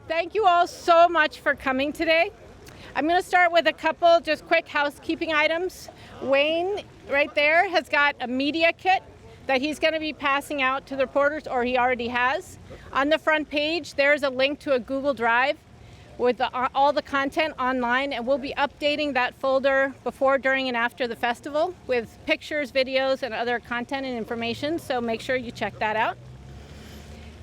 Thank you all so much for coming today. I'm going to start with a couple just quick housekeeping items. Wayne, right there, has got a media kit that he's going to be passing out to the reporters, or he already has. On the front page, there's a link to a Google Drive with all the content online, and we'll be updating that folder before, during, and after the festival with pictures, videos, and other content and information, so make sure you check that out.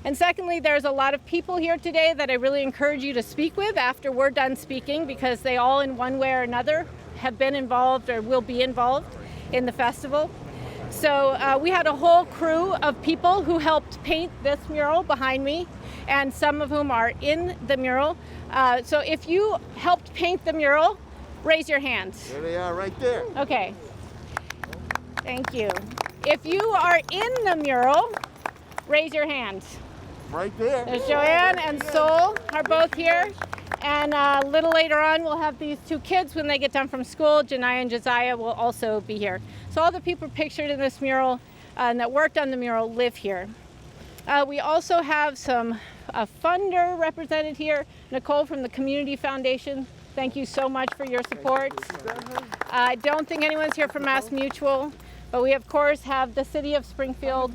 And secondly, there's a lot of people here today that I really encourage you to speak with after we're done speaking, because they all in one way or another have been involved or will be involved in the festival. So we had a whole crew of people who helped paint this mural behind me, and some of whom are in the mural. So if you helped paint the mural, raise your hands. There they are right there. Okay. Thank you. If you are in the mural, raise your hands. Right there. There's Joanne and Sol are both here. And a little later on, we'll have these two kids when they get done from school. Janiyah and Josiah will also be here. So all the people pictured in this mural and that worked on the mural live here. We also have a funder represented here, Nicole from the Community Foundation. Thank you so much for your support. I don't think anyone's here from Mass Mutual, but we of course have the City of Springfield,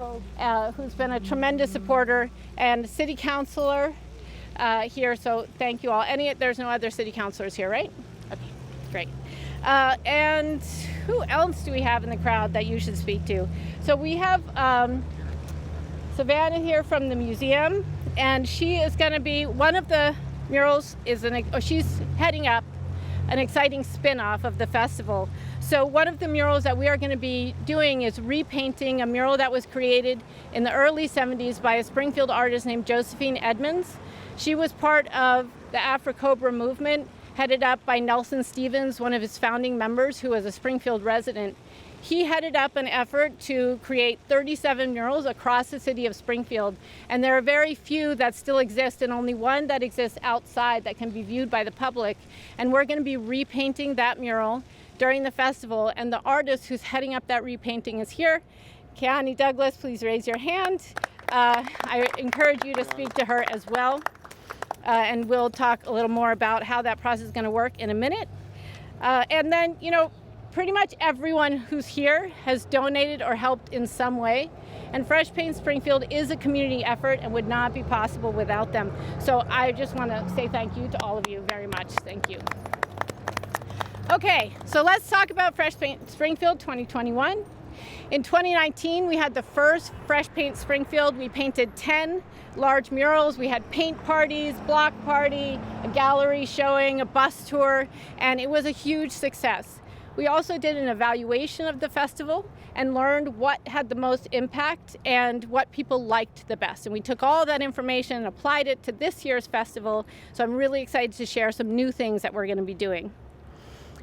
who's been a tremendous supporter, and City Councilor here, so thank you all. There's no other city councilors here, right? Okay, great. And who else do we have in the crowd that you should speak to? So we have Savannah here from the museum, and she is going to be one of the murals. She's heading up an exciting spin-off of the festival. So one of the murals that we are going to be doing is repainting a mural that was created in the early 70s by a Springfield artist named Josephine Edmonds. She was part of the Afro-Cobra movement, headed up by Nelson Stevens, one of his founding members, who was a Springfield resident. He headed up an effort to create 37 murals across the city of Springfield, and there are very few that still exist, and only one that exists outside that can be viewed by the public. And we're going to be repainting that mural during the festival, and the artist who's heading up that repainting is here. Keani Douglas, please raise your hand. I encourage you to speak to her as well. And we'll talk a little more about how that process is going to work in a minute. And then, pretty much everyone who's here has donated or helped in some way. And Fresh Paint Springfield is a community effort and would not be possible without them. So I just want to say thank you to all of you very much. Thank you. Okay, so let's talk about Fresh Paint Springfield 2021. In 2019, we had the first Fresh Paint Springfield. We painted 10 large murals. We had paint parties, block party, a gallery showing, a bus tour, and it was a huge success. We also did an evaluation of the festival and learned what had the most impact and what people liked the best. And we took all that information and applied it to this year's festival. So I'm really excited to share some new things that we're going to be doing.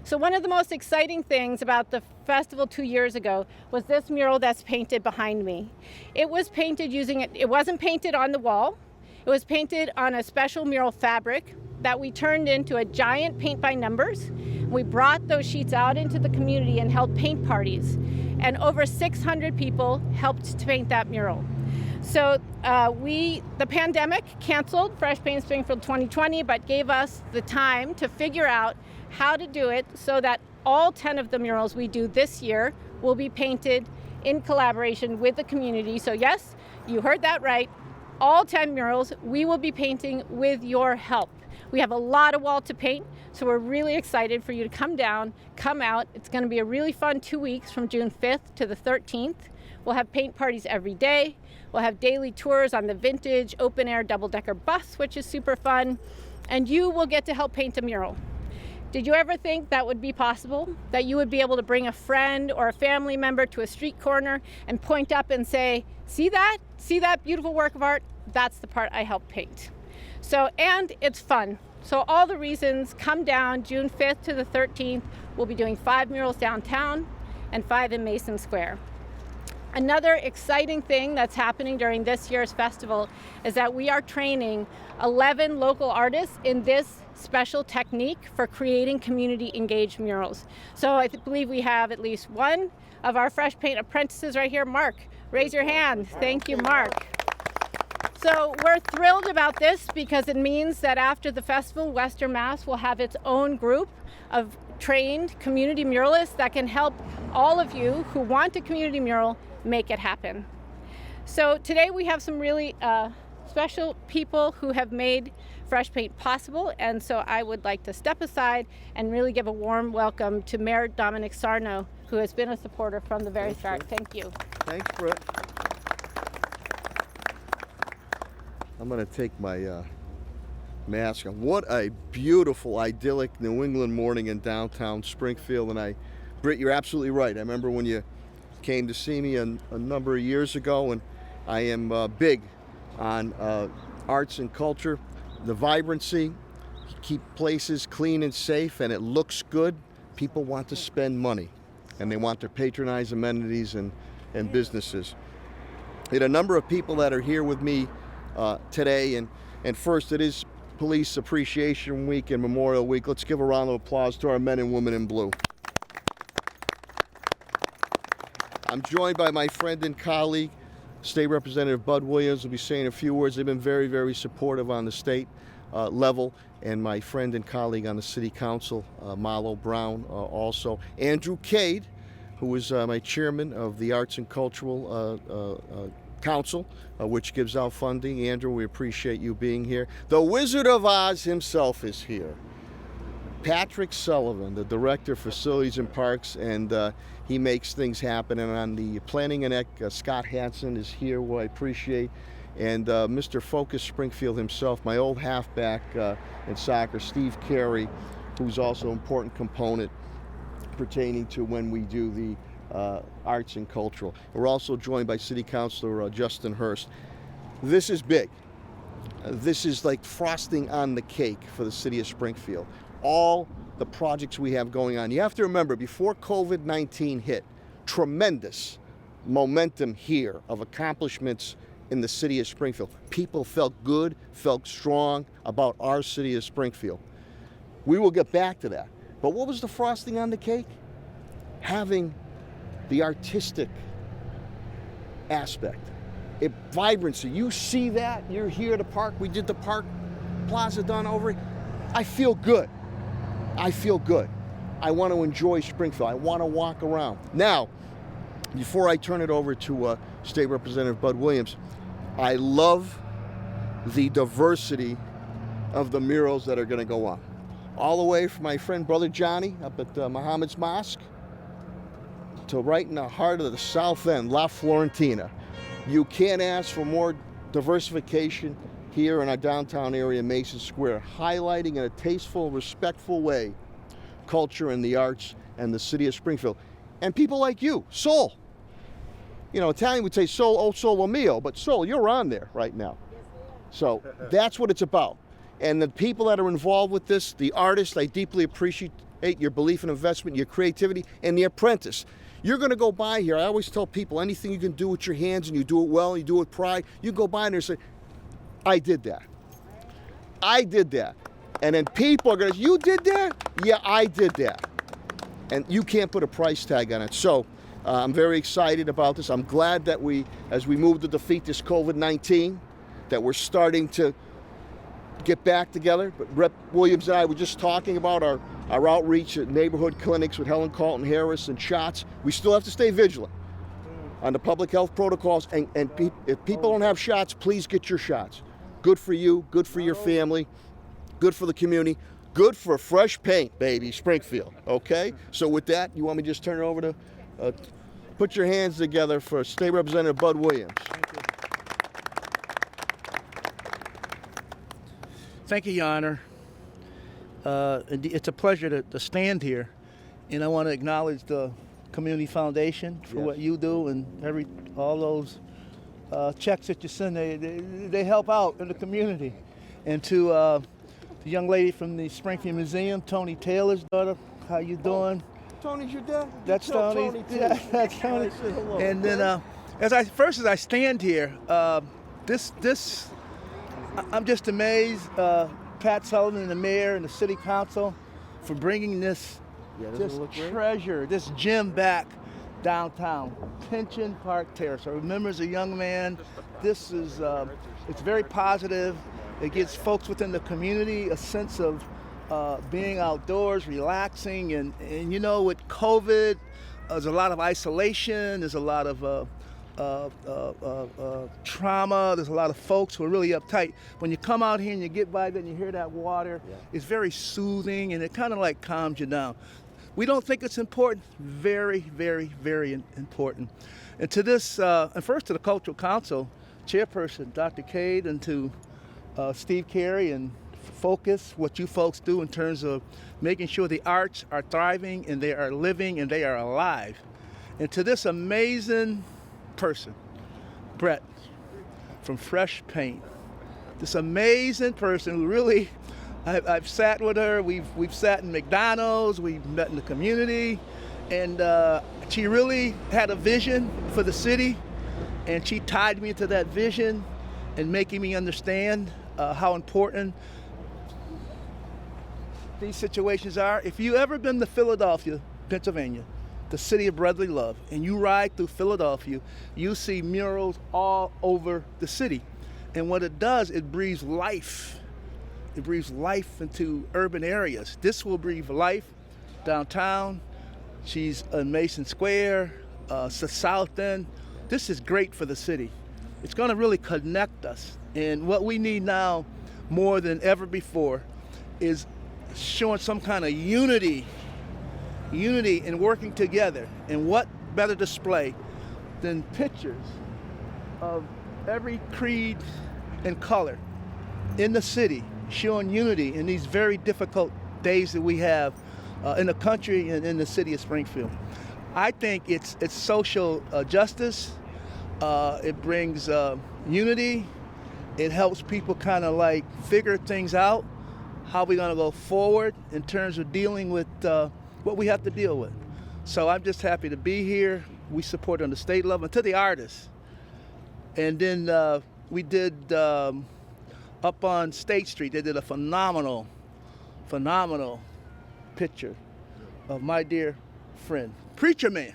So one of the most exciting things about the festival 2 years ago was this mural that's painted behind me. It was painted it wasn't painted on the wall. It was painted on a special mural fabric that we turned into a giant paint by numbers. We brought those sheets out into the community and held paint parties. And over 600 people helped to paint that mural. So the pandemic canceled Fresh Paint Springfield 2020, but gave us the time to figure out how to do it so that all 10 of the murals we do this year will be painted in collaboration with the community. So yes, you heard that right. All 10 murals we will be painting with your help. We have a lot of wall to paint, so we're really excited for you to come down, come out. It's going to be a really fun 2 weeks from June 5th to the 13th. We'll have paint parties every day. We'll have daily tours on the vintage open-air double-decker bus, which is super fun. And you will get to help paint a mural. Did you ever think that would be possible? That you would be able to bring a friend or a family member to a street corner and point up and say, see that? See that beautiful work of art? That's the part I helped paint. So, and it's fun. So all the reasons, come down June 5th to the 13th. We'll be doing 5 murals downtown and 5 in Mason Square. Another exciting thing that's happening during this year's festival is that we are training 11 local artists in this special technique for creating community engaged murals. So I believe we have at least one of our Fresh Paint apprentices right here. Mark, raise your hand. Thank you, Mark. So we're thrilled about this because it means that after the festival, Western Mass will have its own group of trained community muralists that can help all of you who want a community mural make it happen. So today we have some really special people who have made Fresh Paint possible, and so I would like to step aside and really give a warm welcome to Mayor Dominic Sarno, who has been a supporter from the very start. Thank you. Thanks, Britt. I'm going to take my mask off. What a beautiful, idyllic New England morning in downtown Springfield. And Britt, you're absolutely right. I remember when you came to see me a number of years ago, and I am big on arts and culture, the vibrancy, keep places clean and safe, and it looks good. People want to spend money, and they want to patronize amenities and businesses. We had a number of people that are here with me today, and first, it is Police Appreciation Week and Memorial Week. Let's give a round of applause to our men and women in blue. I'm joined by my friend and colleague, State Representative Bud Williams. Will be saying a few words. They've been very, very supportive on the state level, and my friend and colleague on the City Council, Malo Brown, also. Andrew Cade, who is my chairman of the Arts and Cultural Council, which gives out funding. Andrew, we appreciate you being here. The Wizard of Oz himself is here. Patrick Sullivan, the Director of Facilities and Parks, and he makes things happen. And on the Planning and Scott Hansen is here, who I appreciate. And Mr. Focus Springfield himself, my old halfback in soccer, Steve Carey, who's also an important component pertaining to when we do the arts and cultural. We're also joined by City Councilor Justin Hurst. This is big. This is like frosting on the cake for the city of Springfield. All the projects we have going on. You have to remember, before COVID-19 hit, tremendous momentum here of accomplishments in the city of Springfield. People felt good, felt strong about our city of Springfield. We will get back to that. But what was the frosting on the cake? Having the artistic aspect, vibrancy. You see that, you're here at the park. We did the park plaza done over it. I feel good. I feel good. I want to enjoy Springfield. I want to walk around. Now, before I turn it over to State Representative Bud Williams, I love the diversity of the murals that are going to go on. All the way from my friend Brother Johnny up at Muhammad's Mosque to right in the heart of the South End, La Florentina. You can't ask for more diversification here in our downtown area, Mason Square, highlighting in a tasteful, respectful way culture and the arts and the city of Springfield. And people like you, Sol. You know, Italian would say Sol, oh solo mio, but Sol, you're on there right now. So that's what it's about. And the people that are involved with this, the artists, I deeply appreciate your belief and investment, your creativity, and the apprentice. You're going to go by here. I always tell people, anything you can do with your hands and you do it well, you do it with pride, you go by there and say, I did that. I did that. And then people are going to say, you did that? Yeah, I did that. And you can't put a price tag on it. So I'm very excited about this. I'm glad that as we move to defeat this COVID-19, that we're starting to get back together. But Rep. Williams and I were just talking about our outreach at neighborhood clinics with Helen Carlton Harris and shots. We still have to stay vigilant on the public health protocols. And if people don't have shots, please get your shots. Good for you, good for your family, good for the community, good for fresh paint, baby, Springfield, okay? So with that, you want me to just turn it over to, put your hands together for State Representative Bud Williams. Thank you, Your Honor. It's a pleasure to stand here, and I want to acknowledge the Community Foundation for what you do and all those checks that you send. They help out in the community. And to the young lady from the Springfield Museum, Tony Taylor's daughter, how you doing? Tony's your dad? That's Tony. Yeah, that's Tony. And then as I stand here, I'm just amazed, Pat Sullivan and the mayor and the city council for bringing this treasure, this gem back downtown, Pension Park Terrace. I remember as a young man, this is It's very positive. It gives folks within the community a sense of being outdoors, relaxing, and you know, with COVID, there's a lot of isolation. There's a lot of trauma. There's a lot of folks who are really uptight. When you come out here and you get by, then you hear that water. Yeah. It's very soothing, and it kind of like calms you down. We don't think it's important. Very, very, very important. And to this, and first to the Cultural Council Chairperson, Dr. Cade, and to Steve Carey and Focus, what you folks do in terms of making sure the arts are thriving and they are living and they are alive. And to this amazing person, Brett, from Fresh Paint, this amazing person who really, I've sat with her, we've sat in McDonald's, we've met in the community, and she really had a vision for the city, and she tied me into that vision and making me understand how important these situations are. If you ever been to Philadelphia, Pennsylvania, the city of brotherly love, and you ride through Philadelphia, you see murals all over the city. And what it does, it breathes life. It breathes life into urban areas. This will breathe life downtown. She's in Mason Square, the South End. This is great for the city. It's gonna really connect us. And what we need now, more than ever before, is showing some kind of unity and working together. And what better display than pictures of every creed and color in the city, showing unity in these very difficult days that we have in the country and in the city of Springfield. I think it's social justice. It brings unity. It helps people kind of like figure things out, how we're going to go forward in terms of dealing with what we have to deal with. So I'm just happy to be here. We support on the state level, and to the artists. And then we did up on State Street, they did a phenomenal picture of my dear friend, Preacher Man.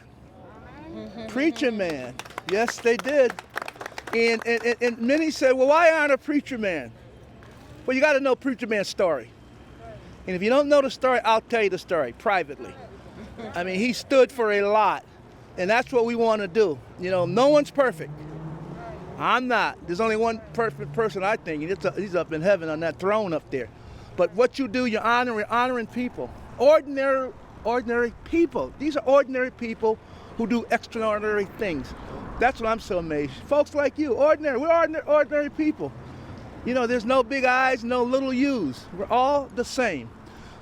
Preacher Man. Yes, they did. And many said, well, why aren't a Preacher Man? Well, you got to know Preacher Man's story. And if you don't know the story, I'll tell you the story privately. I mean, he stood for a lot. And that's what we want to do. You know, no one's perfect. I'm not. There's only one perfect person, I think, and he's up in heaven on that throne up there. But what you do, you're honoring people. Ordinary people. These are ordinary people who do extraordinary things. That's what I'm so amazed. Folks like you, we're ordinary people. You know, there's no big I's, no little U's. We're all the same.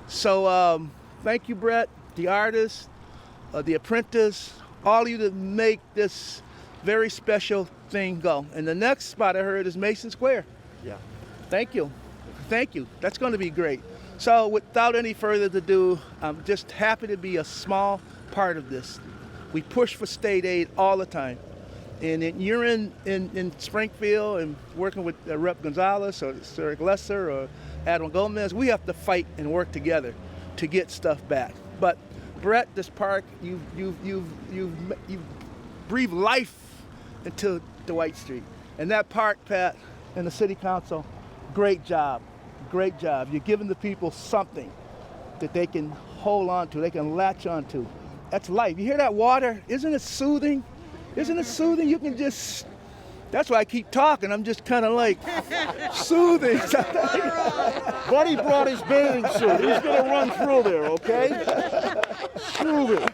So thank you, Brett, the artist, the apprentice, all of you that make this very special thing go. And the next spot I heard is Mason Square. Yeah. Thank you. Thank you. That's going to be great. So without any further ado, I'm just happy to be a small part of this. We push for state aid all the time. And you're in Springfield and working with Rep. Gonzalez or Sir Lesser or Adam Gomez. We have to fight and work together to get stuff back. But Brett, this park, you've breathed life into Dwight Street. And that park, Pat, and the City Council, great job. Great job. You're giving the people something that they can hold on to, they can latch on to. That's life. You hear that water? Isn't it soothing? Isn't it soothing? You can just, that's why I keep talking. I'm just kind of like soothing. Buddy brought his bathing suit. He's going to run through there, okay? Soothing.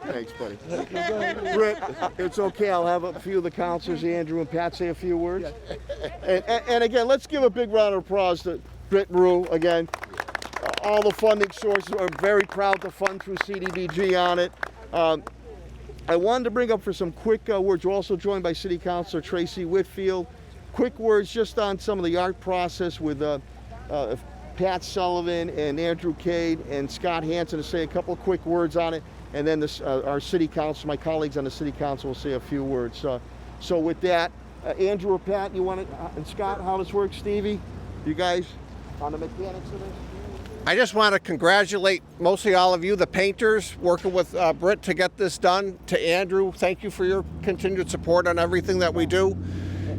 Thanks, buddy. Britt, it's okay. I'll have a few of the counselors, Andrew and Pat, say a few words. And again, let's give a big round of applause to Britt Rue again. All the funding sources are very proud to fund through CDBG on it. I wanted to bring up for some quick words. We're also joined by City Councilor Tracy Whitfield. Quick words just on some of the art process with Pat Sullivan and Andrew Cade and Scott Hansen to say a couple of quick words on it. And then our City Council, my colleagues on the City Council will say a few words. So with that, Andrew or Pat, you want to, and Scott, how this works, Stevie? You guys on the mechanics of this? I just want to congratulate mostly all of you, the painters, working with Britt to get this done. To Andrew, thank you for your continued support on everything that we do.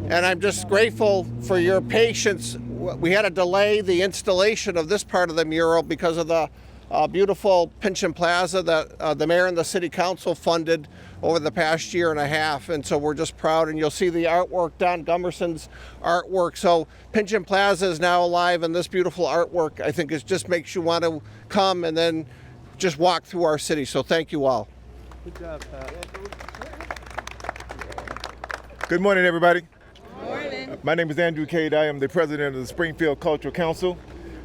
And I'm just grateful for your patience. We had to delay the installation of this part of the mural because of the beautiful Pynchon Plaza that the mayor and the city council funded over the past year and a half. And so we're just proud. And you'll see the artwork, Don Gummerson's artwork. So Pynchon Plaza is now alive, and this beautiful artwork, I think, just makes you want to come and then just walk through our city. So thank you all. Good job, Pat. Good morning, everybody. Good morning. My name is Andrew Cade. I am the president of the Springfield Cultural Council.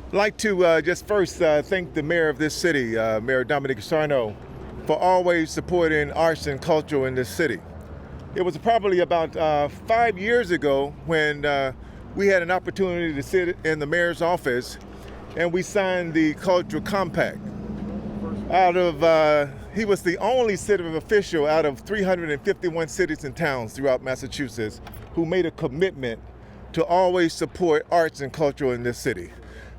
I'd like to just first thank the mayor of this city, Mayor Dominic Sarno, for always supporting arts and culture in this city. It was probably about 5 years ago when we had an opportunity to sit in the mayor's office and we signed the Cultural Compact. He was the only city official out of 351 cities and towns throughout Massachusetts who made a commitment to always support arts and culture in this city.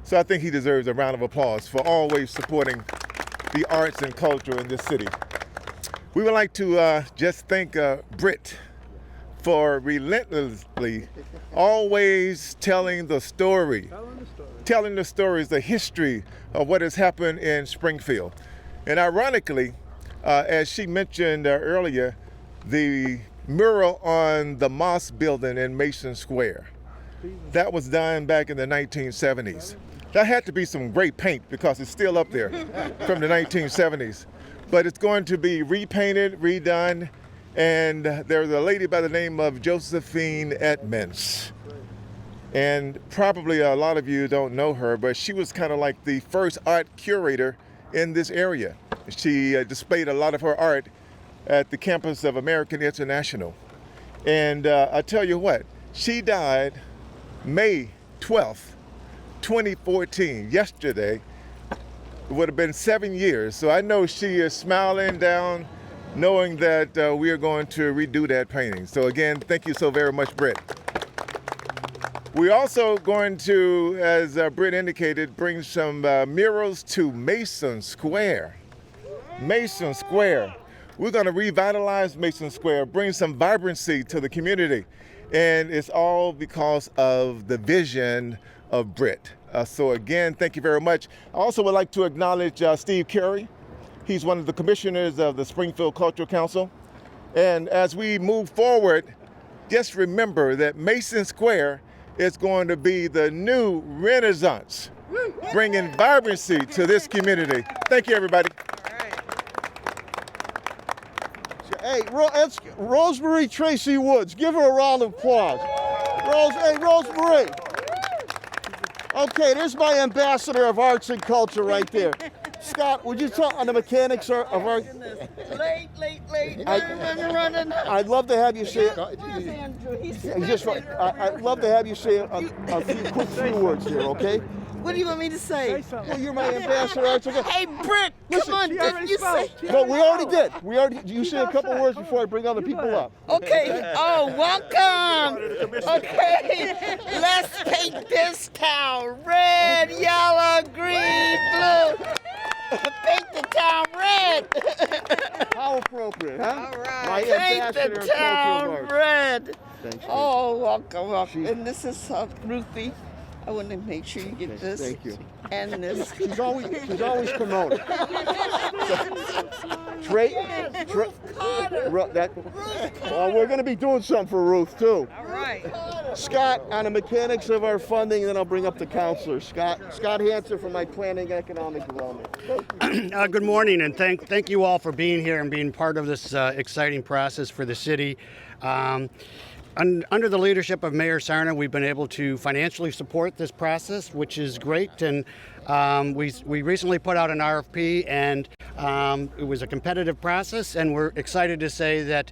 So I think he deserves a round of applause for always supporting the arts and culture in this city. We would like to just thank Britt for relentlessly always telling the stories, the history of what has happened in Springfield. And ironically, as she mentioned earlier, the mural on the Moss building in Mason Square, that was done back in the 1970s. That had to be some great paint because it's still up there from the 1970s. But it's going to be repainted, redone, and there's a lady by the name of Josephine Edmonds. And probably a lot of you don't know her, but she was kind of like the first art curator in this area. She displayed a lot of her art at the campus of American International. And I tell you what, she died May 12th, 2014, yesterday. It would have been 7 years. So I know she is smiling down, knowing that we are going to redo that painting. So again, thank you so very much, Britt. We're also going to, as Britt indicated, bring some murals to Mason Square. Mason Square. We're going to revitalize Mason Square, bring some vibrancy to the community. And it's all because of the vision of Britt. So again, thank you very much. I also would like to acknowledge Steve Carey. He's one of the commissioners of the Springfield Cultural Council. And as we move forward, just remember that Mason Square is going to be the new Renaissance, bringing vibrancy to this community. Thank you, everybody. Hey, Rosemary Tracy Woods, give her a round of applause. Hey, Rosemary. Okay, there's my ambassador of arts and culture right there. Scott, would you talk on the mechanics of our... Late. I'm running. I'd love to have you say... Where's Andrew? I'd love to have you say a few words here, okay? What do you want me to say? Well, you're my ambassador. Arts and culture. Hey, Britt, come on, didn't you say? No, we already did. You say a couple words before I bring other people up. Okay. Oh, welcome. Okay. Let's paint this town red, yellow, green, blue. Paint the town red. How appropriate, huh? All right. My Paint ambassador the of culture town of arts. red. Thank you. Oh, welcome. And this is Ruthie. I want to make sure you get this. Thank you. And this. She's always promoting. We're going to be doing something for Ruth too. All right. Scott, on the mechanics of our funding, and then I'll bring up the counselor. Scott Hansen from my Planning and Economic Development. Good morning, and thank you all for being here and being part of this exciting process for the city. Under the leadership of Mayor Sarna, we've been able to financially support this process, which is great. And we recently put out an RFP, and it was a competitive process. And we're excited to say that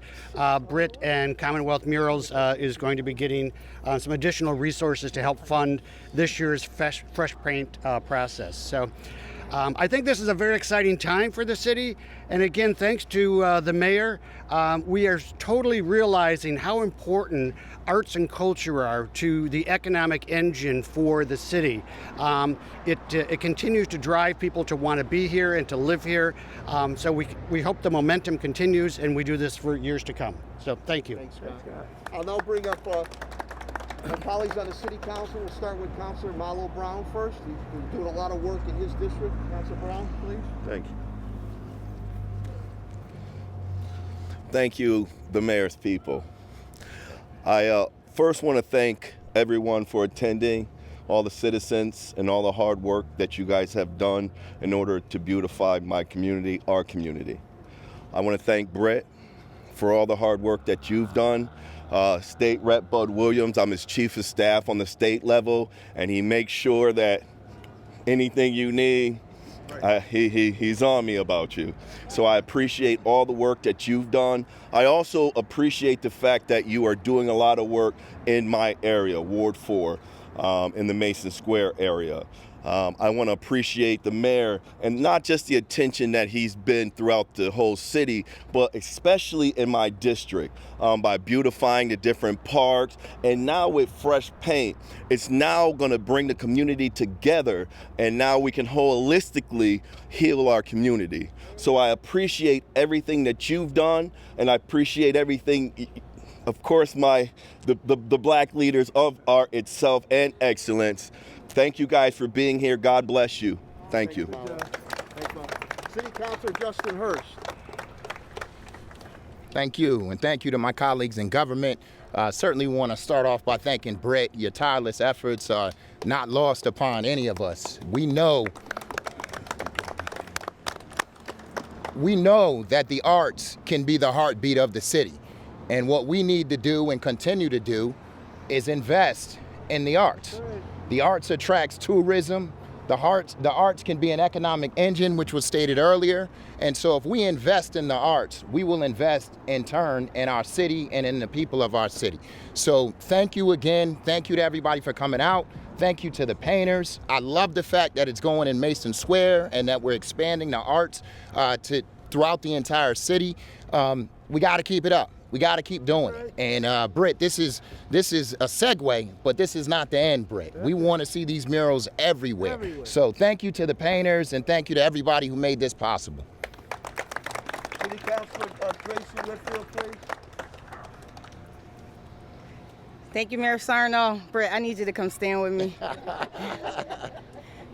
Britt and Commonwealth Murals is going to be getting some additional resources to help fund this year's fresh paint process. So I think this is a very exciting time for the city. And again, thanks to the mayor, we are totally realizing how important arts and culture are to the economic engine for the city. It continues to drive people to want to be here and to live here. So we hope the momentum continues and we do this for years to come. So thank you. Thanks, Scott. I'll now bring up my colleagues on the city council. We'll start with Councilor Malo Brown first. He's doing a lot of work in his district. Councilor Brown, please. Thank you. Thank you, the mayor's people. I first want to thank everyone for attending, all the citizens and all the hard work that you guys have done in order to beautify my community, our community. I want to thank Brett for all the hard work that you've done. State Rep Bud Williams, I'm his chief of staff on the state level, and he makes sure that anything you need, he's on me about you. So I appreciate all the work that you've done. I also appreciate the fact that you are doing a lot of work in my area, Ward 4, in the Mason Square area. I want to appreciate the mayor, and not just the attention that he's been throughout the whole city, but especially in my district, by beautifying the different parks. And now with fresh paint, it's now going to bring the community together, and now we can holistically heal our community. So I appreciate everything that you've done, and I appreciate everything, of course, the black leaders of art itself and excellence. Thank you guys for being here. God bless you. Thank you. City Councilor Justin Hurst. Thank you, and thank you to my colleagues in government. Certainly want to start off by thanking Brett. Your tireless efforts are not lost upon any of us. We know that the arts can be the heartbeat of the city. And what we need to do and continue to do is invest in the arts. The arts attracts tourism. The arts can be an economic engine, which was stated earlier. And so if we invest in the arts, we will invest in turn in our city and in the people of our city. So thank you again. Thank you to everybody for coming out. Thank you to the painters. I love the fact that it's going in Mason Square and that we're expanding the arts throughout the entire city. We got to keep it up. We got to keep doing it. And Britt, this is a segue, but this is not the end, Britt. We want to see these murals everywhere. So thank you to the painters and thank you to everybody who made this possible. City Councilor Tracy Whitfield, please. Thank you, Mayor Sarno. Britt, I need you to come stand with me.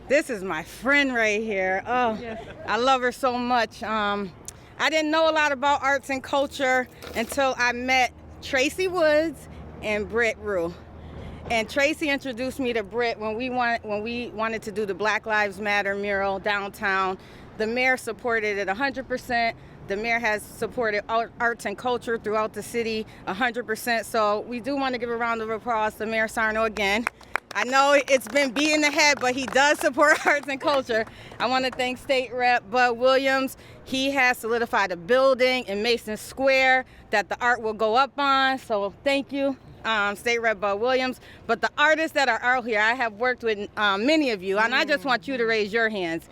This is my friend right here. Oh, yes. I love her so much. I didn't know a lot about arts and culture until I met Tracy Woods and Britt Rue. And Tracy introduced me to Britt when we wanted to do the Black Lives Matter mural downtown. The mayor supported it 100%. The mayor has supported arts and culture throughout the city 100%. So we do want to give a round of applause to Mayor Sarno again. I know it's been beat in the head, but he does support arts and culture. I want to thank State Rep Bud Williams. He has solidified a building in Mason Square that the art will go up on. So thank you, State Rep Bud Williams. But the artists that are out here, I have worked with many of you, and I just want you to raise your hands.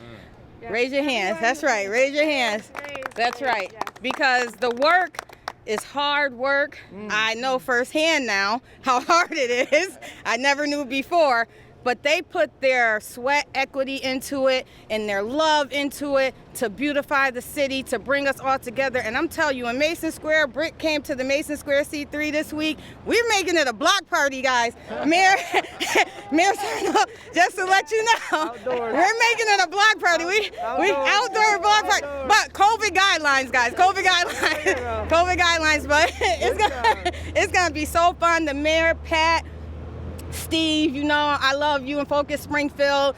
Raise your hands. That's right. Raise your hands. That's right. Because the work is hard work. I know firsthand now how hard it is. I never knew before, but they put their sweat equity into it and their love into it to beautify the city, to bring us all together. And I'm telling you, in Mason Square, Britt came to the Mason Square C3 this week. We're making it a block party, guys. Mayor Sarno, just to let you know, we're making it a block party. We outdoor block party. But COVID guidelines, guys, COVID guidelines, but it's gonna be so fun. The mayor, Pat, Steve, you know, I love you and Focus Springfield.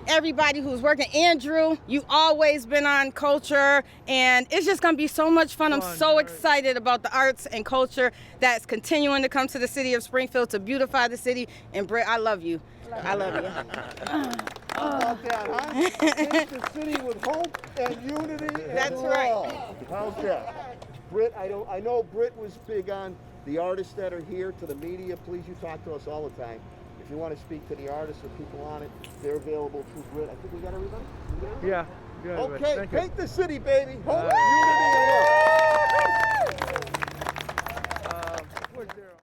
Everybody who's working, Andrew, you've always been on culture, and it's just gonna be so much fun. I'm so excited about the arts and culture that's continuing to come to the city of Springfield to beautify the city. And Britt, I love you. I love you. How about that, huh? Paint the city with hope and unity and That's love. right. How's that? Britt, I know Britt was big on the artists that are here. To the media, please, you talk to us all the time. If you want to speak to the artists or people on it, they're available through Grid. I think we got everybody? Yeah. Good. Okay, Thank you. paint the city, baby. Hope, unity, and love.